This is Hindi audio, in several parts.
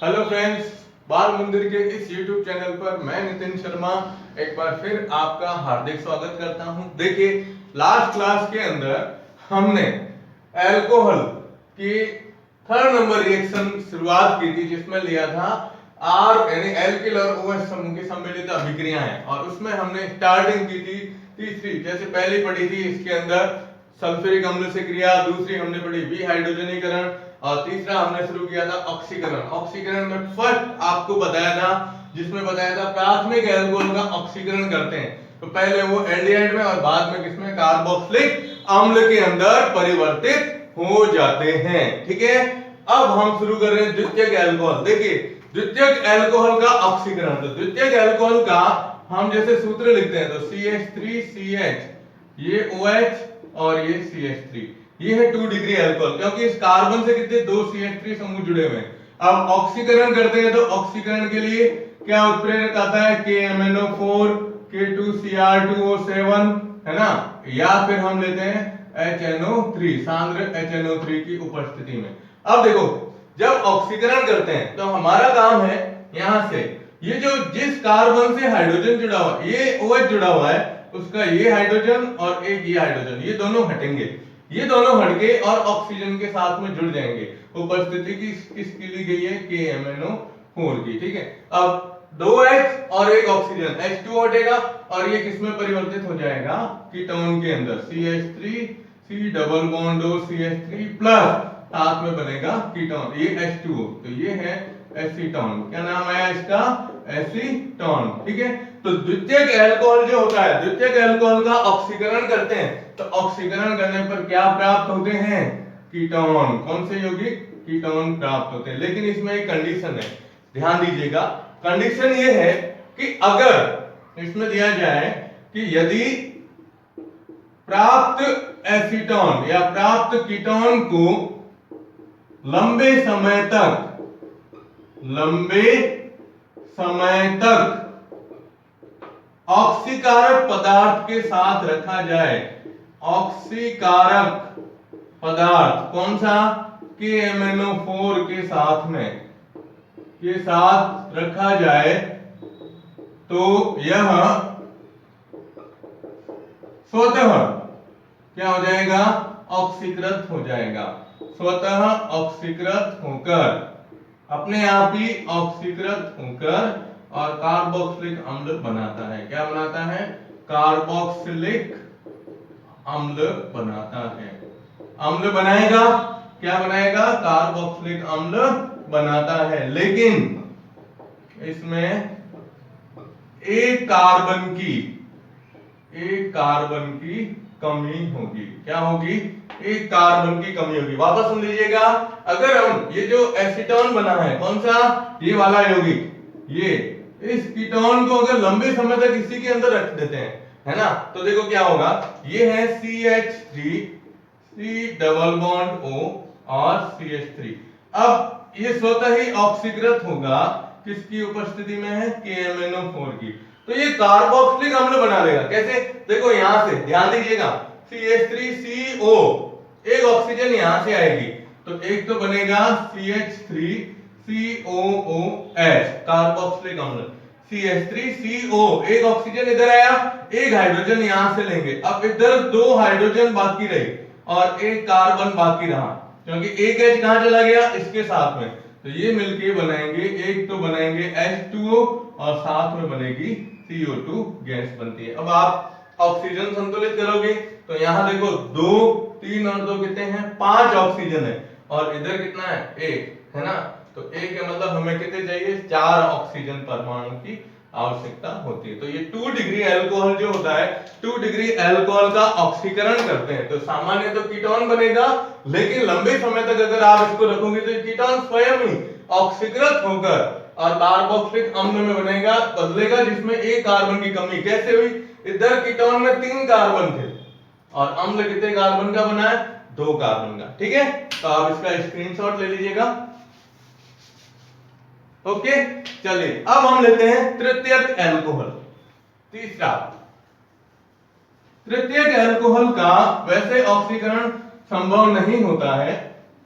हेलो फ्रेंड्स, बाल मंदिर के इस YouTube चैनल पर मैं नितिन शर्मा एक बार फिर आपका हार्दिक स्वागत करता हूं। देखिए, लास्ट क्लास के अंदर हमने अल्कोहल की थर्ड नंबर रिएक्शन शुरुआत की थी, जिसमें लिया था आर यानी एल्किल और OH समूह की सम्मिलित अभिक्रियाएं, और उसमें हमने स्टार्टिंग की थी तीसरी, जैसे पहली पढ़ी थी इसके अंदर सल्फ्यूरिक अम्ल से क्रिया, दूसरी हमने पढ़ी विहाइड्रोजनीकरण, और तीसरा हमने शुरू किया था ऑक्सीकरण। ऑक्सीकरण में फर्स्ट आपको बताया था, जिसमें बताया था प्राथमिक एल्कोहल का ऑक्सीकरण करते हैं तो पहले वो एल्डिहाइड में और बाद में किसमें, कार्बोक्सिलिक अम्ल के अंदर परिवर्तित हो जाते हैं। ठीक है, अब हम शुरू कर रहे हैं द्वितीयक एल्कोहल। देखिए, द्वितीयक एल्कोहल का ऑक्सीकरण, तो द्वितीयक एल्कोहल का हम जैसे सूत्र लिखते हैं तो CH3CH, ये OH और ये CH3, ये है 2 डिग्री अल्कोहल, क्योंकि इस कार्बन से कितने 2 CH3 समूह जुड़े हुए हैं। अब ऑक्सीकरण करते हैं तो ऑक्सीकरण के लिए क्या उत्प्रेरक आता है, KMnO4, K2Cr2O7, है ना, या फिर हम लेते हैं HNO3, सांद्र HNO3 की उपस्थिति में। अब देखो, जब ऑक्सीकरण करते हैं तो हमारा काम है यहां से ये जो जिस कार्बन से हाइड्रोजन जुड़ा हुआ है, ये OH जुड़ा हुआ है, उसका ये हाइड्रोजन और एक ये हाइड्रोजन, ये दोनों हटेंगे, ये दोनों हटके और ऑक्सीजन के साथ में जुड़ जाएंगे। उपस्थिति किसकी ली गई है, KMnO4 की। ठीक है, अब 2H और एक ऑक्सीजन H2 हटेगा और ये किसमें परिवर्तित हो जाएगा, कीटोन के अंदर, CH3 C double bond O CH3 plus साथ में बनेगा कीटोन, ये H2O, तो ये है एसीटोन। क्या नाम आया इसका, एसीटोन। ठीक है, तो द्वितीयक अल्कोहल जो होता है, द्वितीयक अल्कोहल का ऑक्सीकरण करते हैं तो ऑक्सीकरण करने पर क्या प्राप्त होते हैं, कीटोन। कौन से यौगिक, कीटोन प्राप्त होते हैं। लेकिन इसमें एक कंडीशन है, ध्यान दीजिएगा। कंडीशन ये है कि अगर इसमें दिया जाए कि यदि प्राप्त एसीटोन या प्राप्त कीटोन को लंबे समय तक ऑक्सीकारक पदार्थ के साथ रखा जाए, ऑक्सीकारक पदार्थ कौन सा, KMnO4 के साथ रखा जाए, तो यह स्वतः क्या हो जाएगा, ऑक्सीकृत हो जाएगा, स्वतः ऑक्सीकृत होकर, अपने आप ही ऑक्सीकृत होकर और कार्बोक्सिलिक अम्ल बनाता है। क्या बनाता है, कार्बोक्सिलिक अम्ल बनाता है। अम्ल बनाएगा, क्या बनाएगा, कार्बोक्सिलिक अम्ल बनाता है। लेकिन इसमें एक कार्बन की कमी होगी। क्या होगी, एक कार्बन की कमी होगी। वापस सुन लीजिएगा, अगर हम ये जो एसीटोन बना है, कौन सा, ये वाला यौगिक, ये इस कीटोन को अगर लंबे समय तक इसी के अंदर रख देते हैं, है ना, तो देखो क्या होगा, ये है CH3 C double bond O और CH3। अब ये स्वतः ही ऑक्सीकृत होगा, किसकी उपस्थिति में है, KMnO4 की, तो ये कार्बोक्सिलिक अम्ल बना लेगा। कैसे, देखो यहां से ध्यान दीजिएगा, CH3CO, एक ऑक्सीजन यहां से आएगी तो एक तो बनेगा CH3COOH, कार्बोक्सिलिक अम्ल, CH3CO, एक ऑक्सीजन इधर आया, एक हाइड्रोजन यहां से लेंगे, अब इधर 2 हाइड्रोजन बाकी रहे और एक कार्बन बाकी रहा, क्योंकि एक H कहां चला गया, इसके साथ में, तो ये मिलके बनाएंगे, एक तो बनाएंगे H2O और साथ में बनेगी CO2 गैस बनती है। अब आप ऑक्सीजन संतुलित करोगे तो यहां देखो 2 3 और 2 कितने हैं, 5 ऑक्सीजन है, और इधर कितना है, 1 है ना, तो 1 है, मतलब हमें कितने चाहिए, 4 ऑक्सीजन परमाणु की आवश्यकता होती है। तो ये 2 डिग्री अल्कोहल जो होता है, 2 डिग्री अल्कोहल का ऑक्सीकरण करते हैं तो सामान्य तो कीटोन बनेगा, लेकिन लंबे समय तक अगर आप इसको रखोगे तो कीटोन स्वयं ही ऑक्सीकृत होकर और कार्बोक्सिलिक अम्ल में बदलेगा, जिसमें एक कार्बन की कमी। कैसे हुई, इधर कीटोन में 3 कार्बन थे और अम्ल कितने कार्बन का बना है, 2 कार्बन का। ठीक है, तो आप इसका स्क्रीनशॉट ले लीजिएगा। ओके, चलिए अब हम लेते हैं तृतीयक अल्कोहल। तीसरा, तृतीयक अल्कोहल का वैसे ऑक्सीकरण संभव नहीं होता है,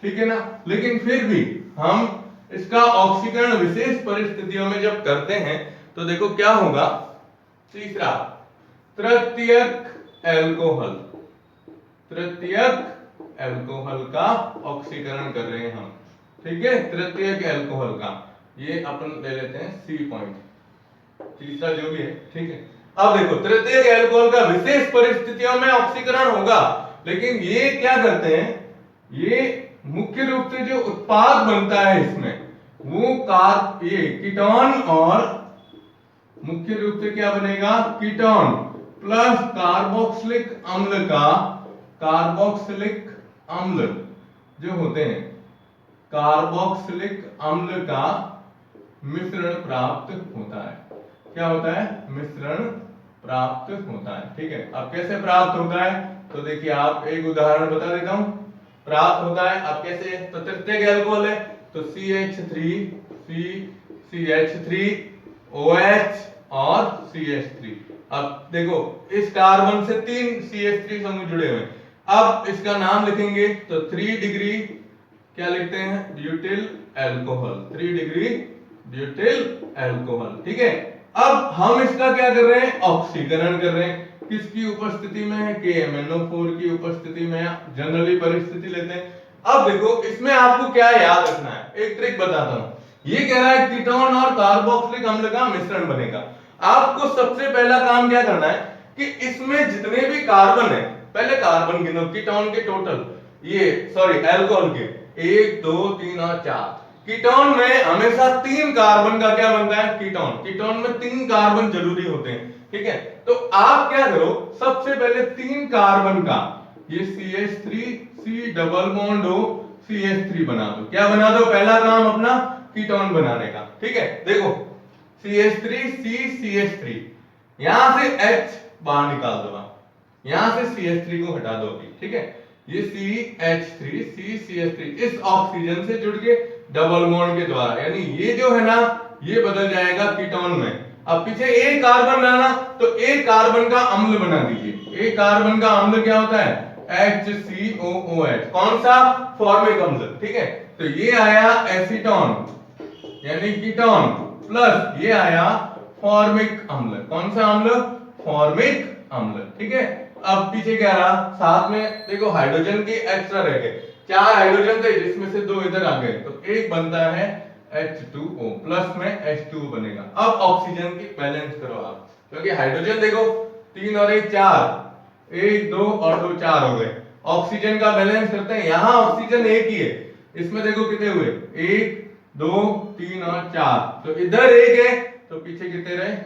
ठीक है ना, लेकिन फिर भी हम इसका ऑक्सीकरण विशेष परिस्थितियों में जब करते हैं तो देखो क्या होगा। तीसरा, तृतीयक एल्कोहल, तृतीयक एल्कोहल का ऑक्सीकरण कर रहे हैं हम, ठीक है, तृतीयक एल्कोहल का, ये अपन ले लेते हैं सी पॉइंट, तीसरा जो भी है, ठीक है। अब देखो तृतीयक एल्कोहल का विशेष परिस्थितियों में ऑक्सीकरण होगा, लेकिन ये क्या करते हैं, ये मुख्य रूप से जो उत्पाद बनता है इसमें वो ये कीटोन, और मुख्य रूप से क्या बनेगा, कीटोन प्लस कार्बोक्सिलिक अम्ल का, कार्बोक्सिलिक अम्ल जो होते हैं, कार्बोक्सिलिक अम्ल का मिश्रण प्राप्त होता है। क्या होता है, मिश्रण प्राप्त होता है, ठीक है। अब कैसे प्राप्त होता है, तो देखिए आप एक उदाहरण बता देता हूं। प्राप्त होता है अब कैसे, तो तृतीयक एल्कोहल है तो CH3CH3OH और CH3। अब देखो इस कार्बन से 3 CH3 समूह जुड़े हुए हैं, अब इसका नाम लिखेंगे तो 3 डिग्री क्या लिखते हैं, butyl alcohol, 3 degree butyl alcohol, ठीक है। अब हम इसका क्या कर रहे हैं, ऑक्सीकरण कर रहे हैं, किसकी उपस्थिति में है, KMnO4 की उपस्थिति में, जनरली परिस्थिति लेते हैं। अब देखो इसमें आपको क्या याद रखना है, एक ट्रिक बताता हूं। ये कह रहा है कीटोन और कार्बोक्सिलिक अम्ल का मिश्रण बनेगा। आपको सबसे पहला काम क्या करना है कि इसमें जितने भी कार्बन है, पहले कार्बन गिनो, कीटोन के टोटल, ये सॉरी एल्कोहल के 1 2 3 और 4। कीटोन में हमेशा 3 कार्बन का क्या बनता है, कीटोन, कीटोन में 3 कार्बन जरूरी होते हैं, ठीक है। तो आप क्या करो, सबसे पहले 3 कार्बन का ये CH3 C double bond O CH3 बना दो। क्या बना दो, पहला काम अपना कीटोन बनाने का, ठीक है। देखो CH3 C CH3, यहां से H बाहर निकाल दो, यहां से CH3 को हटा दो अभी, ठीक है। ये CH3 C CH3 इस ऑक्सीजन से जुड़ के डबल बॉन्ड के द्वारा, यानी ये जो है ना ये बदल जाएगा कीटोन में। अब पीछे एक कार्बन लाना तो एक कार्बन का अम्ल बना दीजिए। एक कार्बन का अम्ल क्या होता है, HCOOH, कौन सा, फॉर्मिक अम्ल, ठीक है। तो ये आया एसीटोन यानी कीटोन, प्लस ये आया फॉर्मिक अम्ल, कौन सा अम्ल, फॉर्मिक अम्ल, ठीक है। अब पीछे क्या रहा, साथ में देखो हाइड्रोजन के एक्स्ट्रा रह गए, 4 हाइड्रोजन थे जिसमें से 2 इधर आ गए, तो एक बनता है H2O, प्लस में H2O बनेगा। अब ऑक्सीजन की बैलेंस करो आप, क्योंकि हाइड्रोजन देखो 3 और 1 4, 1 2 और 2 4 हो गए। ऑक्सीजन का बैलेंस करते हैं, यहां ऑक्सीजन एक ही है, इसमें देखो कितने हुए, 1 2 3 और 4, तो इधर एक है तो पीछे कितने रहे,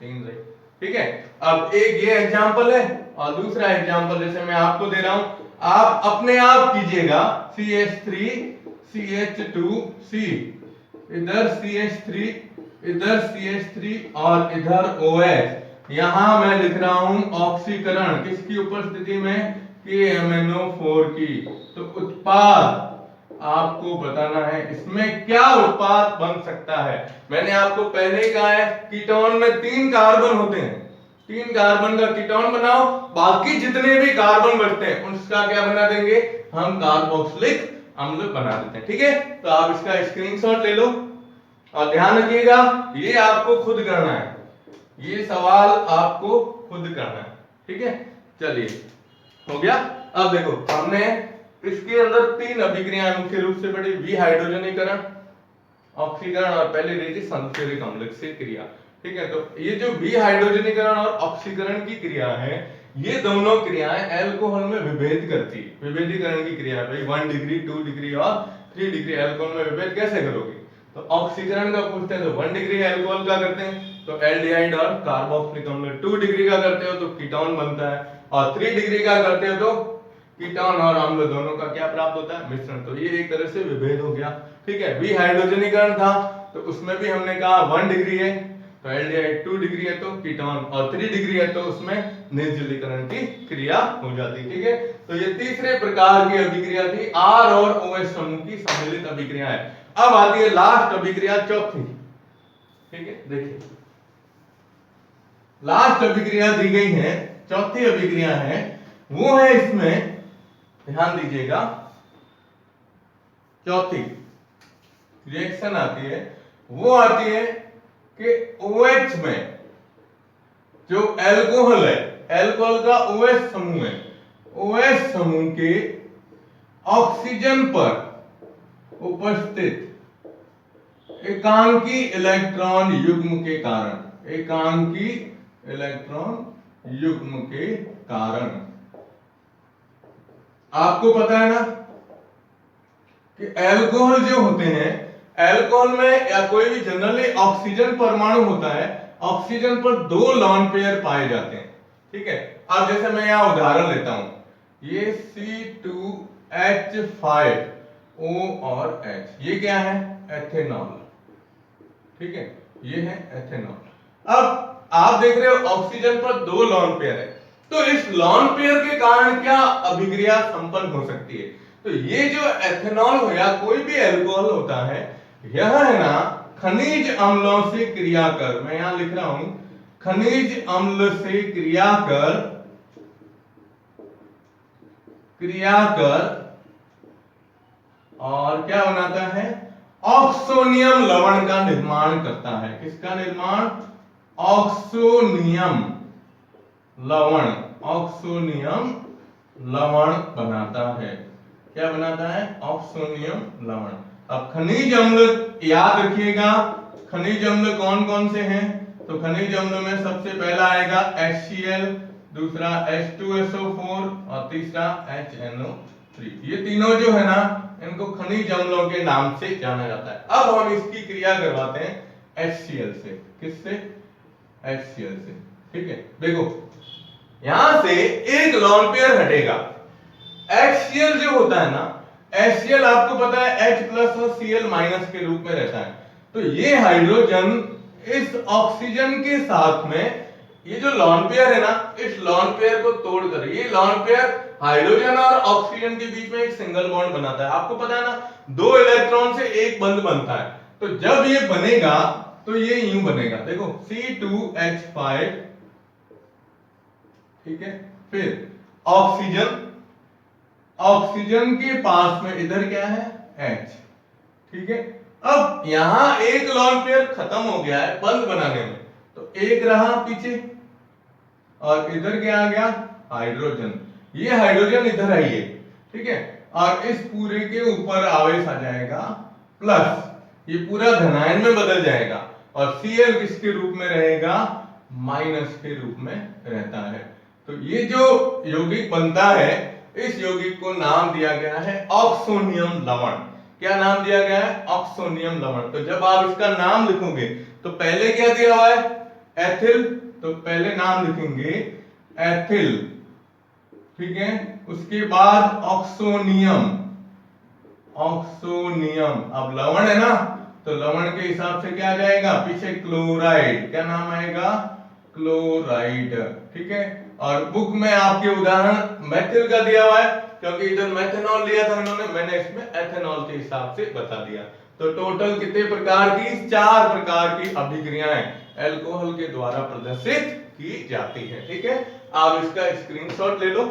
3 रहे, ठीक है। अब एक ये एग्जांपल है और दूसरा एग्जांपल जैसे मैं आपको दे रहा हूं, आप अपने आप कीजिएगा, CH3 CH2C, इधर CH3, इधर CH3 और इधर OH। यहां मैं लिख रहा हूं ऑक्सीकरण किसकी उपस्थिति में, KMnO4 की। तो उत्पाद आपको बताना है इसमें क्या उत्पाद बन सकता है। मैंने आपको पहले ही कहा है कीटोन में 3 कार्बन होते हैं, 3 कार्बन का कीटोन बनाओ, बाकी जितने भी कार्बन बचते हैं उसका क्या बना देंगे, हम कार्बोक्सिलिक अम्ल बना देते हैं, ठीक है। तो आप इसका स्क्रीनशॉट ले लो और ध्यान रखिएगा ये आपको खुद करना है, ये सवाल आपको खुद करना है, ठीक है। चलिए हो गया। अब देखो हमने इसके अंदर 3 अभिक्रियाएं मुख्य रूप से पढ़ी, विहाइड्रोजनीकरण, ऑक्सीकरण और पहले रही थी सल्फ्यूरिक अम्ल से क्रिया, ठीक है। तो ये जो विहाइड्रोजनीकरण और ऑक्सीकरण की क्रिया है, ये दोनों क्रियाएं अल्कोहल में विभेद करती है। विभेदीकरण की क्रिया भाई 1 डिग्री 2 डिग्री और 3 डिग्री अल्कोहल में विभेद कैसे करोगे, तो ऑक्सीकरण का पूछते हैं तो 1 डिग्री अल्कोहल का करते हैं तो एल्डिहाइड और कार्बोक्सिलिक अम्ल, 2 डिग्री का करते हो तो कीटोन बनता है, और 3 डिग्री का करते हो तो कीटोन और अम्ल दोनों का क्या प्राप्त होता है, मिश्रण। तो ये एक तरह से विभेद हो गया, ठीक है। विहाइड्रोजनीकरण था तो उसमें भी हमने कहा 1 डिग्री है तो एल्डिहाइड, 2 डिग्री है तो कीटोन, और 3 डिग्री है तो उसमें निर्जलीकरण की क्रिया हो जाती, ठीक है। तो ये तीसरे प्रकार की अभिक्रिया थी, R और OH समूह की सम्मिलित अभिक्रिया है। अब आती है लास्ट अभिक्रिया, चौथी, ठीक है। देखिए लास्ट अभिक्रिया दी गई है, चौथी अभिक्रिया है, वो है इसमें ध्यान दीजिएगा, चौथी रिएक्शन आती है वो आती है कि OH में जो एल्कोहल है, एल्कोहल का OH समूह है, OH समूह के ऑक्सीजन पर उपस्थित एकांकी इलेक्ट्रॉन युग्म के कारण, एकांकी इलेक्ट्रॉन युग्म के कारण, आपको पता है ना कि अल्कोहल जो होते हैं, अल्कोहल में या कोई भी जनरली ऑक्सीजन परमाणु होता है, ऑक्सीजन पर 2 लॉन पेयर पाए जाते हैं, ठीक है। अब जैसे मैं यहां उदाहरण लेता हूं, ये C2H5O और H, ये क्या है? एथेनॉल, ठीक है, ये है एथेनॉल। अब आप देख रहे हो ऑक्सीजन पर 2 लॉन पेयर है, तो इस लॉन पेयर के कारण क्या अभिक्रिया संपन्न हो सकती है? तो ये जो एथेनॉल हो या कोई भी अल्कोहल होता है, यह है ना खनिज अम्लों से क्रिया कर, मैं यहां लिख रहा हूं, खनिज अम्ल से क्रिया कर और क्या बनाता है? ऑक्सोनियम लवण का निर्माण करता है। किसका निर्माण? ऑक्सोनियम लवण, ऑक्सोनियम लवण बनाता है। क्या बनाता है? ऑक्सोनियम लवण। अब खनिज अम्ल याद रखिएगा, खनिज अम्ल कौन कौन से हैं? तो खनिज अम्ल में सबसे पहला आएगा HCl, दूसरा H2SO4 और तीसरा HNO3। ये तीनों जो है ना, इनको खनिज अम्लों के नाम से जाना जाता है। अब हम इसकी क्रिया करवाते हैं HCl से। किससे? HCl से, ठीक है। देखो यहां से एक लॉन पेयर हटेगा, HCl जो होता है ना, HCl आपको पता है H प्लस और Cl माइनस के रूप में रहता है। तो ये हाइड्रोजन इस ऑक्सीजन के साथ में, ये जो लॉन पेयर है ना, इस लॉन पेयर को तोड़कर, ये लॉन पेयर हाइड्रोजन और ऑक्सीजन के बीच में एक सिंगल बॉन्ड बनाता है। आपको पता है ना, 2 इलेक्ट्रॉन से एक बंध बनता है। तो जब ये बनेगा तो ये यूं बनेगा, देखो C2H5, ठीक है। फिर ऑक्सीजन, ऑक्सीजन के पास में इधर क्या है? H, ठीक है। अब यहां एक लॉन पेयर खत्म हो गया है बंध बनाने में, तो एक रहा पीछे और इधर क्या आ गया? हाइड्रोजन। ये हाइड्रोजन इधर आइए, ठीक है, और इस पूरे के ऊपर आवेश आ जाएगा प्लस, ये पूरा धनायन में बदल जाएगा और Cl किसके रूप में रहेगा? माइनस के रूप में रहता है। तो ये जो यौगिक बनता है, इस यौगिक को नाम दिया गया है ऑक्सोनियम लवण। क्या नाम दिया गया है? ऑक्सोनियम लवण। तो जब आप इसका नाम लिखोगे तो पहले क्या दिया हुआ है? एथिल, तो पहले नाम लिखेंगे एथिल, ठीक है। उसके बाद ऑक्सोनियम, ऑक्सोनियम। अब लवण है ना, तो लवण के हिसाब से क्या आ जाएगा? पीछे क्लोराइड, क्या नाम आएगा? क्लोराइड, ठीक है। और बुक में आपके उदाहरण मेथिल का दिया हुआ है, क्योंकि इधर मेथेनॉल लिया था इन्होंने, मैंने इसमें एथेनॉल के हिसाब से बता दिया। तो टोटल कितने प्रकार की? 4 प्रकार की अभिक्रियाएं अल्कोहल के द्वारा प्रदर्शित की जाती है, ठीक है। आप इसका स्क्रीनशॉट ले लो।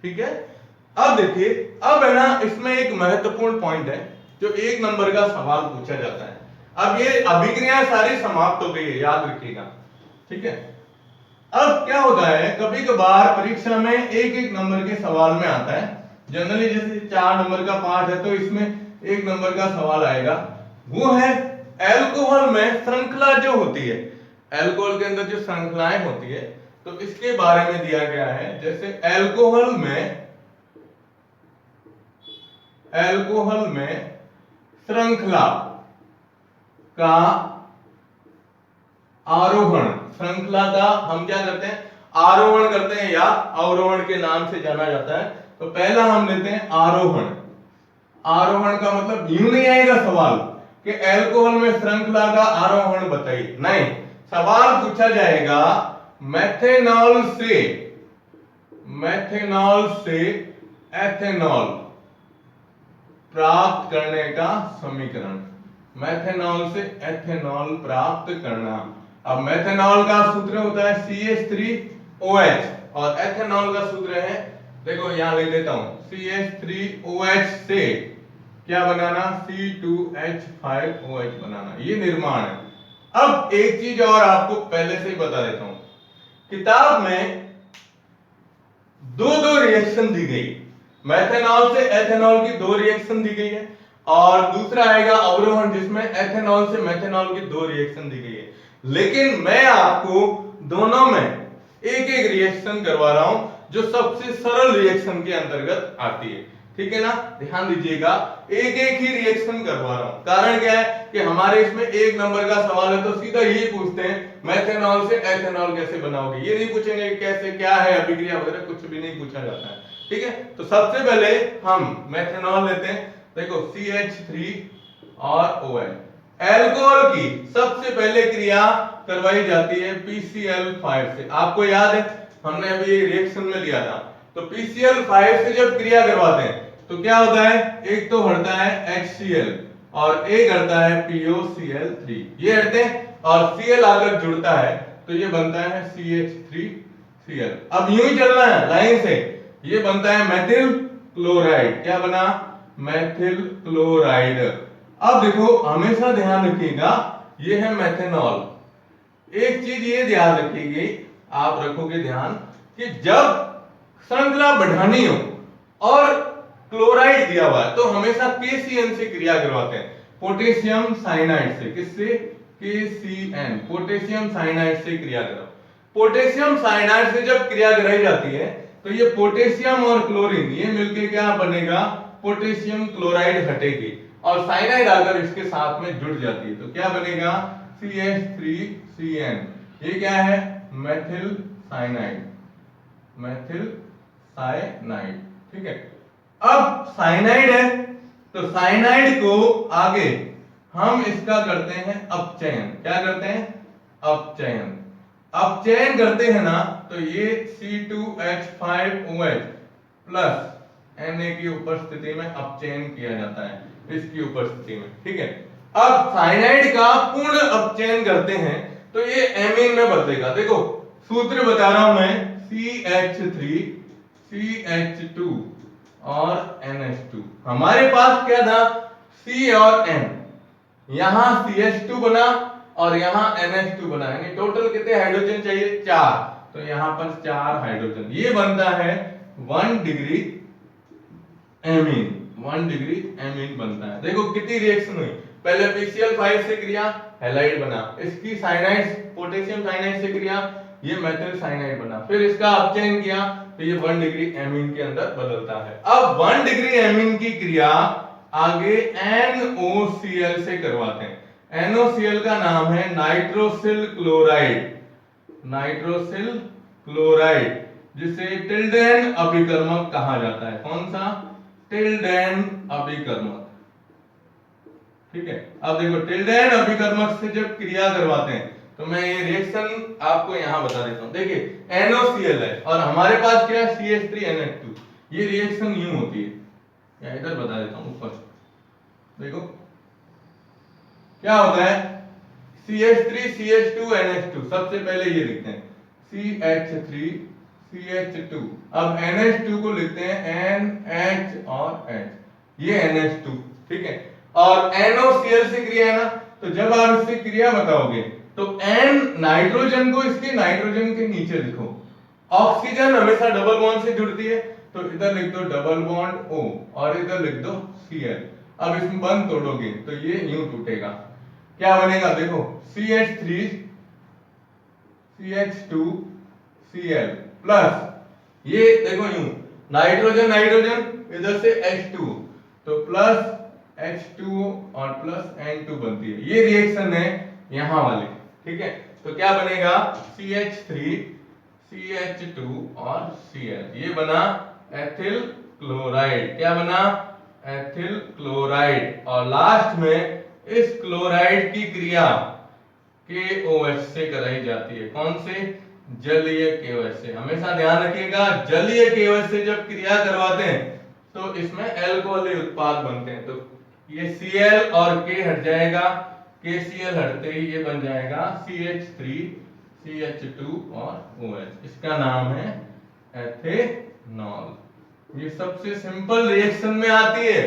ठीक है। अब देखिए, अब है ना, इसमें एक महत्वपूर्ण पॉइंट है जो 1 नंबर का सवाल पूछा जाता है। अब ये अभिक्रियाएं सारी समाप्त हो गई है, याद रखिएगा, ठीक है। अब क्या होता है, कभी कभार परीक्षा में 1-1 नंबर के सवाल में आता है। जनरली जैसे 4 नंबर का पार्ट है तो इसमें 1 नंबर का सवाल आएगा। वो है अल्कोहल में श्रृंखला जो होती है, अल्कोहल के अंदर जो श्रृंखलाएं होती है, तो इसके बारे में दिया गया है। जैसे अल्कोहल में श्रृंखला का आरोहण, श्रृंखला का हम क्या करते हैं? आरोहण करते हैं या अवरोहण के नाम से जाना जाता है। तो पहला हम लेते हैं आरोहण। आरोहण का मतलब यूं नहीं आएगा सवाल कि अल्कोहल में श्रृंखला का आरोहण बताइए, नहीं, सवाल पूछा जाएगा मेथेनॉल से एथेनॉल प्राप्त करने का समीकरण, मेथेनॉल से एथेनॉल प्राप्त करना। अब मेथेनॉल का सूत्र होता है CH3OH और एथेनॉल का सूत्र है, देखो यहां लिख देता हूं, CH3OH से क्या बनाना, C2H5OH बनाना, ये निर्माण है। अब एक चीज और आपको पहले से ही बता देता हूं, किताब में दो दो रिएक्शन दी गई, मेथेनॉल से एथेनॉल की दो रिएक्शन दी गई है, और दूसरा आएगा अवरोहण जिसमें एथेनॉल से मेथेनॉल की दो रिएक्शन दी गई है। लेकिन मैं आपको दोनों में एक एक रिएक्शन करवा रहा हूं जो सबसे सरल रिएक्शन के अंतर्गत आती है, ठीक है ना। ध्यान दीजिएगा, एक एक ही रिएक्शन करवा रहा हूं। कारण क्या है कि हमारे इसमें एक नंबर का सवाल है तो सीधा यही पूछते हैं, मेथेनॉल से एथेनॉल कैसे बनाओगे, ये नहीं पूछेंगे कैसे क्या है अभिक्रिया वगैरह, कुछ भी नहीं पूछा जाता है, ठीक है। तो सबसे पहले हम मेथेनॉल लेते हैं, देखो CH3 और OH। एल्कोहल की सबसे पहले क्रिया करवाई जाती है PCl5 से, आपको याद है हमने अभी रिएक्शन में लिया था। तो PCl5 से जब क्रिया करवाते हैं तो क्या होता है, एक तो हटता है HCl और एक हटता है POCl3, ये हटते हैं और Cl आकर जुड़ता है तो ये बनता है CH3Cl। अब यूं ही चलना है लाइन से, ये बनता है मेथिल क्लोराइड, क्या बना, मेथिल क्लोराइड। अब देखो हमेशा ध्यान रखिएगा, ये है मेथेनॉल। एक चीज ये ध्यान रखिएगा, आप रखोगे ध्यान कि जब श्रृंखला बढ़ानी हो और क्लोराइड दिया हुआ है तो हमेशा KCN से क्रिया करवाते हैं, पोटेशियम साइनाइड से। किससे, KCN, पोटेशियम साइनाइड से क्रिया कराओ। पोटेशियम साइनाइड से जब क्रिया कराई जाती है तो ये पोटेशियम और क्लोरीन ये मिलके क्या बनेगा, पोटेशियम क्लोराइड हटेगी और साइनाइड आकर इसके साथ में जुड़ जाती है तो क्या बनेगा, CH3CN। ये क्या है, मेथिल साइनाइड, मेथिल साइनाइड, ठीक है। अब साइनाइड है तो साइनाइड को आगे हम इसका करते हैं अपचयन, क्या करते हैं, अपचयन। अपचयन करते हैं ना तो ये C2H5OH प्लस Na की उपस्थिति में अपचयन किया जाता है, इसकी उपस्थिति में, ठीक है। अब साइनाइड का पूर्ण अपचयन करते हैं तो ये एमीन में बदलेगा। देखो सूत्र बता रहा हूं मैं, CH3 CH2 और NH2। हमारे पास क्या था, C और N, यहां CH2 बना और यहां NH2 बना, यानी टोटल कितने हाइड्रोजन चाहिए, 4, तो यहां पर 4 हाइड्रोजन, ये बनता है 1 डिग्री एमीन, 1 डिग्री एमीन बनता है। देखो कितनी रिएक्शन हुई, पहले PCl5 से क्रिया हैलाइड बना, इसकी साइनाइड पोटेशियम साइनाइड से क्रिया ये मेथिल साइनाइड बना, फिर इसका अपचयन किया तो ये 1 डिग्री एमीन के अंदर बदलता है। अब 1 डिग्री एमीन की क्रिया आगे NOCl से करवाते हैं। NOCl का नाम है नाइट्रोसिल क्लोराइड, नाइट्रोसिल क्लोराइड, जिसे टिल्डेन अभिकर्मक कहा जाता है। कौन सा, टिल्डेन अभिकर्मक, ठीक है। अब देखो टिल्डेन अभिकर्मक से जब क्रिया करवाते हैं तो मैं ये रिएक्शन आपको यहां बता देता हूं। देखिए NOCl है और हमारे पास क्या है, CH3NH2, ये रिएक्शन यूं होती है, या इधर बता देता हूं ऊपर, देखो क्या होता है, CH3 CH2 NH2, सबसे पहले ये लिखते हैं CH3 CH2, अब NH2 को लिखते हैं NH और H, ये NH2, ठीक है। और NOCl से क्रिया है ना, तो जब आप इससे क्रिया बताओगे तो N नाइट्रोजन को इसके नाइट्रोजन के नीचे लिखो, ऑक्सीजन हमेशा डबल बॉन्ड से जुड़ती है तो इधर लिख दो डबल बॉन्ड O और इधर लिख दो Cl। अब इसमें बंद तोड़ोगे तो ये यूं टूटेगा, क्या बनेगा, देखो CH3 CH2 Cl प्लस ये देखो यूं नाइट्रोजन नाइट्रोजन इधर से H2 तो प्लस H2 और प्लस N2 बनती है, ये रिएक्शन है यहां वाली, ठीक है। तो क्या बनेगा, CH3 CH2 और Cl, ये बना एथिल क्लोराइड, क्या बना, एथिल क्लोराइड। और लास्ट में इस क्लोराइड की क्रिया KOH से कराई जाती है, कौन से, जलीय KOH से। हमेशा ध्यान रखिएगा जलीय KOH से जब क्रिया करवाते हैं तो इसमें अल्कोहलीय उत्पाद बनते हैं, तो ये Cl और K हट जाएगा, KCl हटते ही ये बन जाएगा CH3 CH2 और OH, इसका नाम है एथेनॉल। ये सबसे सिंपल रिएक्शन में आती है,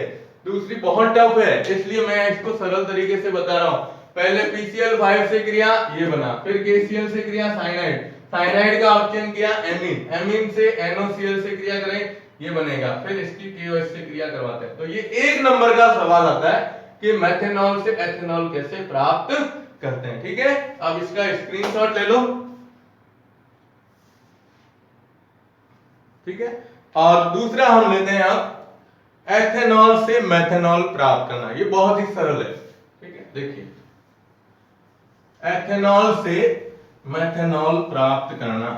दूसरी बहुत टफ है, इसलिए मैं इसको सरल तरीके से बता रहा हूं। पहले PCl5 से क्रिया ये बना, फिर KCl से क्रिया साइनाइड, साइनाइड का ऑप्शन किया एमीन, एमीन से NOCl से क्रिया करें ये बनेगा, फिर इसकी KOH से क्रिया करवाते हैं। तो ये 1 नंबर का सवाल आता है कि मेथेनॉल से एथेनॉल कैसे प्राप्त करते हैं। ठीक है, अब इसका स्क्रीनशॉट ले लो। ठीक है, और दूसरा हम लेते हैं अब एथेनॉल से मेथेनॉल प्राप्त करना। ये बहुत ही सरल है। ठीक है, देखिए एथेनॉल से मेथेनॉल प्राप्त करना।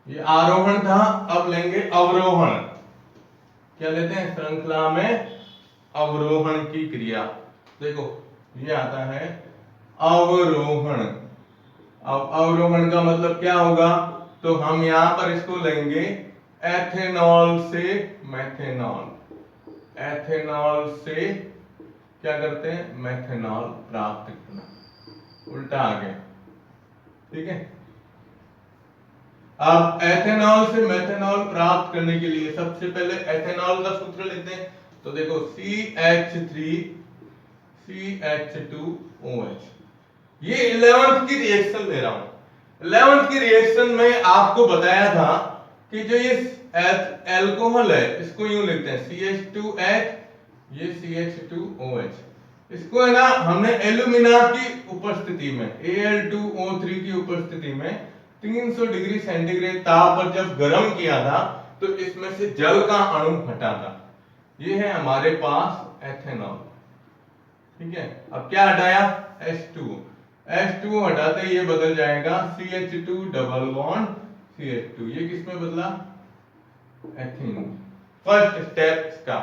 ये आरोहण था, अब लेंगे अवरोहण। क्या लेते हैं श्रृंखला में अवरोहण की क्रिया। देखो ये आता है अवरोहण। अब अवरोहण का मतलब क्या होगा, तो हम यहां पर इसको लेंगे एथेनॉल से मेथेनॉल, एथेनॉल से क्या करते हैं मेथेनॉल प्राप्त करना, उल्टा आ गया। ठीक है, अब एथेनॉल से मेथेनॉल प्राप्त करने के लिए सबसे पहले एथेनॉल का सूत्र लेते हैं। तो देखो CH3CH2OH। ये 11th की रिएक्शन ले रहा हूं। 11th की रिएक्शन में आपको बताया था कि जो ये एल्कोहल है इसको यूं लिखते हैं CH2H, ये CH2OH। इसको है ना हमने एल्यूमिना की उपस्थिति में Al2O3 की उपस्थिति में 300 डिग्री सेंटीग्रेड ताप पर जब गर्म किया था तो इसमें से जल का अणु हटा था। ये है हमारे पास एथेनॉल। ठीक है, अब क्या हटाया H2O, H2O हटाते ये बदल जाएगा CH2 डबल बॉन्ड CH2। ये किसमें बदला एथीन। फर्स्ट स्टेप का।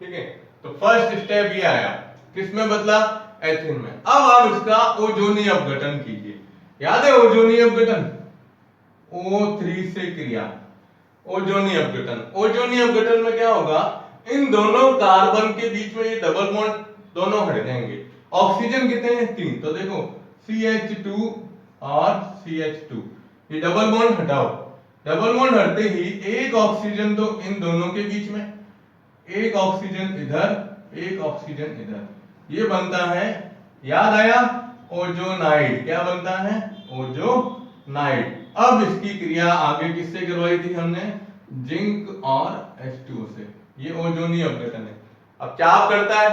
ठीक है, तो फर्स्ट स्टेप ये आया, किसमें बदला एथीन में। अब आप इसका ओजोनी अपघटन कीजिए। याद है ओजोनी अपघटन, O3 से क्रिया, ओजोनी अपघटन। ओजोनी अपघटन में क्या होगा, इन दोनों कार्बन के बीच में ये डबल बॉन्ड दोनों हट जाएंगे। ऑक्सीजन कितने हैं 3, तो देखो CH2 और CH2, ये डबल बॉन्ड हटाओ। डबल बॉन्ड हटते ही एक ऑक्सीजन तो इन दोनों के बीच में, एक ऑक्सीजन इधर, एक ऑक्सीजन इधर, ये बनता है, याद आया, ओजोनाइड। क्या बनता है ओजोनाइड। अब इसकी क्रिया आगे किससे करवाई थी हमने, जिंक और H2O से। ये ओजोनी अपघटन है। अब चाप करता है।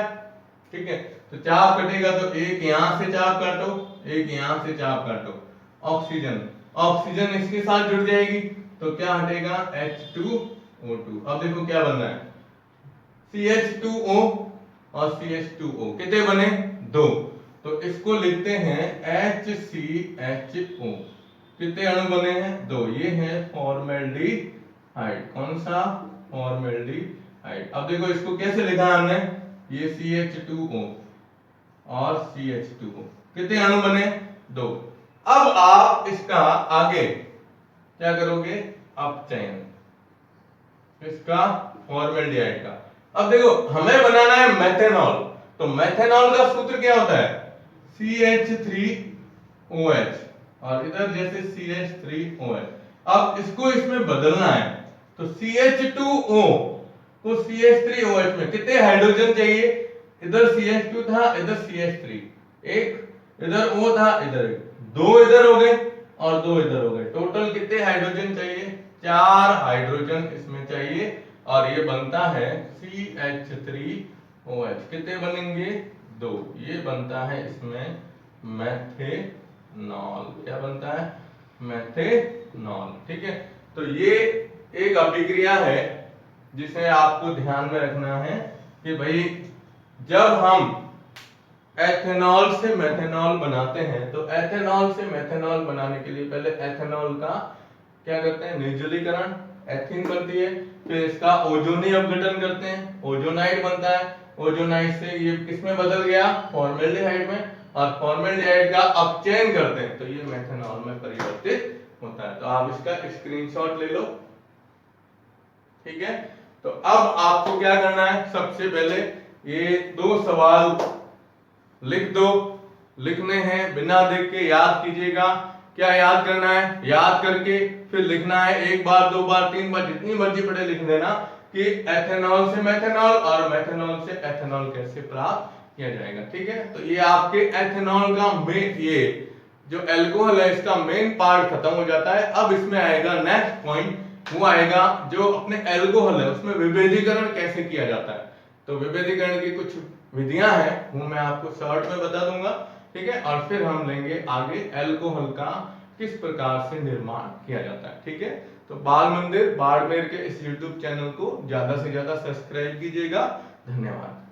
ठीक है, तो चाप कटेगा तो एक यहां से चाप काटो, एक यहां से चाप काटो। ऑक्सीजन, ऑक्सीजन इसके साथ जुड़ जाएगी तो क्या हटेगा H2O2। अब देखो क्या बन रहा है CH2O और CH2O, कितने बने 2, तो इसको लिखते हैं HCHO। कितने अणु बने हैं 2, ये है फॉर्मेल्डिहाइड। कौन सा फॉर्मेल्डिहाइड। अब देखो इसको कैसे लिखा हमने, ये CH2O और CH2O, कितने अणु बने 2। अब आप इसका आगे क्या करोगे, अपचयन इसका फॉर्मेल्डिहाइड का। अब देखो हमें बनाना है मेथेनॉल, तो मेथेनॉल का सूत्र क्या होता है CH3OH और इधर जैसे CH3OH। अब इसको इसमें बदलना है तो CH2O को CH3OH में कितने हाइड्रोजन चाहिए, इधर CH2 था, इधर CH3, एक इधर O था, इधर 2 इधर हो गए और 2 इधर हो गए। टोटल कितने हाइड्रोजन चाहिए, 4 हाइड्रोजन इसमें चाहिए और ये बनता है CH3OH। कितने बनेंगे 2, ये बनता है इसमें मेथेनॉल। क्या बनता है मेथेनॉल। ठीक है, तो ये एक अभिक्रिया है जिसे आपको ध्यान में रखना है कि भाई जब हम एथेनॉल से मेथेनॉल बनाते हैं तो एथेनॉल से मेथेनॉल बनाने के लिए पहले एथेनॉल का क्या करते हैं निर्जलीकरण, एथीन बनती है, फिर इसका ओजोनी अपघटन करते हैं, ओजोनाइड बनता है, ओजोनाइड से ये किसमें बदल गया फॉर्मेल्डिहाइड में, और फॉर्मेल्डिहाइड का अपचयन करते हैं तो ये मेथेनॉल में परिवर्तित होता है। तो आप इसका स्क्रीनशॉट ले लो। ठीक है, तो अब आपको क्या करना है, सबसे पहले ये 2 सवाल लिख दो लिखने हैं, बिना देख के याद कीजिएगा। क्या याद करना है? याद करके फिर लिखना है, एक बार, दो बार, तीन बार, जितनी मर्जी पढ़े लिख देना कि एथेनॉल से मेथेनॉल और मेथेनॉल से एथेनॉल कैसे प्राप्त किया जाएगा। ठीक है, तो ये आपके एथेनॉल का मेन, ये जो एल्कोहल है इसका मेन पार्ट खत्म हो जाता है। अब इसमें आएगा नेक्स्ट पॉइंट, वो आएगा जो अपने एल्कोहल है उसमें विभेदीकरण कैसे किया जाता है। तो विभेदीकरण की कुछ विधियां हैं, वो मैं आपको शॉर्ट में बता दूंगा। ठीक है, और फिर हम लेंगे आगे एल्कोहल का किस प्रकार से निर्माण किया जाता है। ठीक है, तो बाल मंदिर बाड़मेर के इस YouTube चैनल को ज्यादा से ज्यादा सब्सक्राइब कीजिएगा। धन्यवाद।